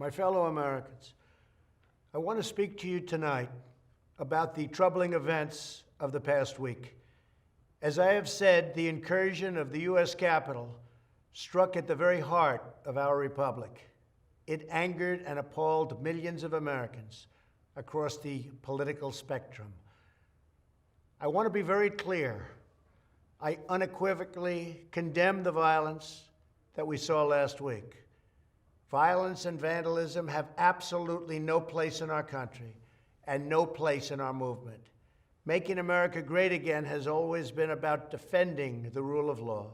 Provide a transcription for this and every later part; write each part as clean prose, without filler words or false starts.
My fellow Americans, I want to speak to you tonight about the troubling events of the past week. As I have said, the incursion of the U.S. Capitol struck at the very heart of our republic. It angered and appalled millions of Americans across the political spectrum. I want to be very clear. I unequivocally condemn the violence that we saw last week. Violence and vandalism have absolutely no place in our country and no place in our movement. Making America great again has always been about defending the rule of law,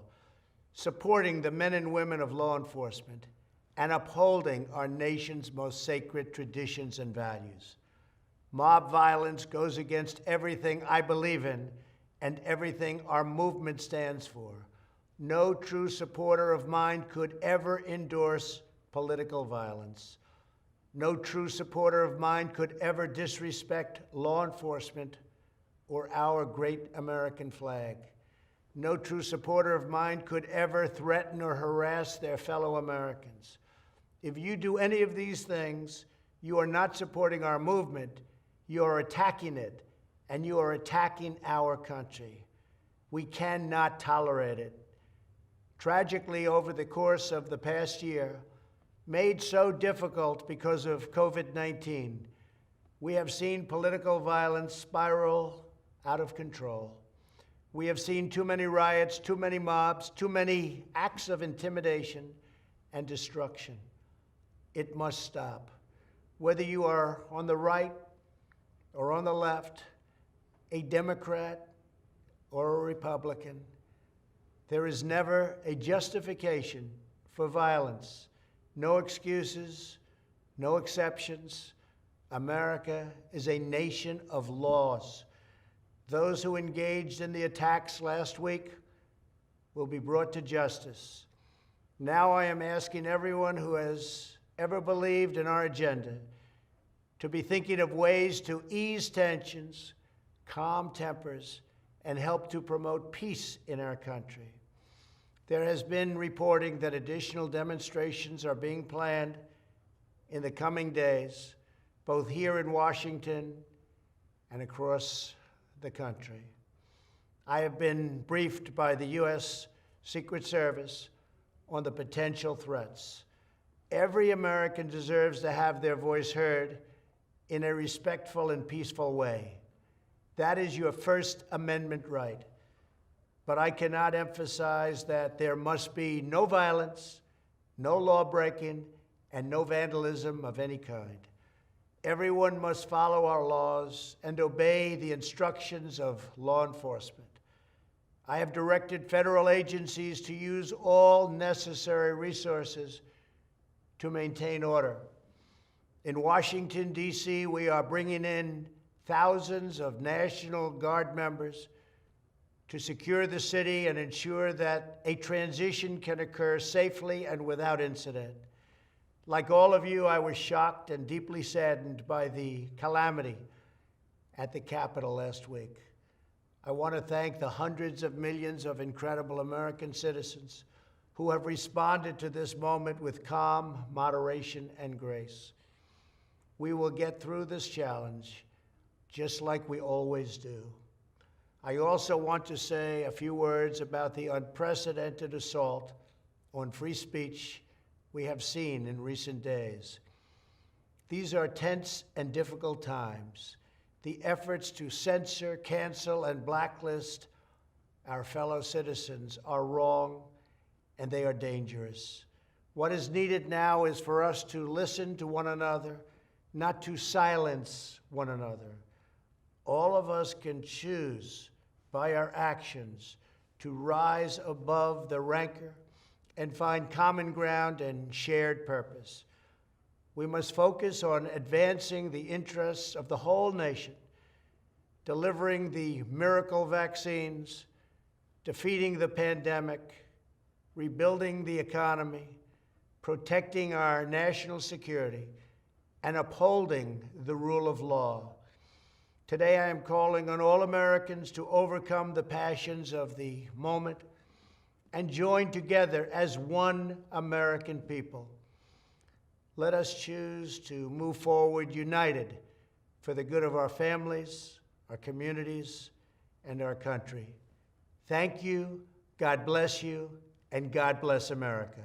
supporting the men and women of law enforcement, and upholding our nation's most sacred traditions and values. Mob violence goes against everything I believe in and everything our movement stands for. No true supporter of mine could ever endorse political violence. No true supporter of mine could ever disrespect law enforcement or our great American flag. No true supporter of mine could ever threaten or harass their fellow Americans. If you do any of these things, you are not supporting our movement, you are attacking it, and you are attacking our country. We cannot tolerate it. Tragically, over the course of the past year, made so difficult because of COVID-19, we have seen political violence spiral out of control. We have seen too many riots, too many mobs, too many acts of intimidation and destruction. It must stop. Whether you are on the right or on the left, a Democrat or a Republican, there is never a justification for violence. No excuses, no exceptions. America is a nation of laws. Those who engaged in the attacks last week will be brought to justice. Now I am asking everyone who has ever believed in our agenda to be thinking of ways to ease tensions, calm tempers, and help to promote peace in our country. There has been reporting that additional demonstrations are being planned in the coming days, both here in Washington and across the country. I have been briefed by the U.S. Secret Service on the potential threats. Every American deserves to have their voice heard in a respectful and peaceful way. That is your First Amendment right. But I cannot emphasize that there must be no violence, no law-breaking, and no vandalism of any kind. Everyone must follow our laws and obey the instructions of law enforcement. I have directed federal agencies to use all necessary resources to maintain order. In Washington, D.C., we are bringing in thousands of National Guard members to secure the city and ensure that a transition can occur safely and without incident. Like all of you, I was shocked and deeply saddened by the calamity at the Capitol last week. I want to thank the hundreds of millions of incredible American citizens who have responded to this moment with calm, moderation, and grace. We will get through this challenge just like we always do. I also want to say a few words about the unprecedented assault on free speech we have seen in recent days. These are tense and difficult times. The efforts to censor, cancel, and blacklist our fellow citizens are wrong, and they are dangerous. What is needed now is for us to listen to one another, not to silence one another. All of us can choose by our actions to rise above the rancor and find common ground and shared purpose. We must focus on advancing the interests of the whole nation, delivering the miracle vaccines, defeating the pandemic, rebuilding the economy, protecting our national security, and upholding the rule of law. Today, I am calling on all Americans to overcome the passions of the moment and join together as one American people. let us choose to move forward united for the good of our families, our communities, and our country. Thank you, God bless you, and God bless America.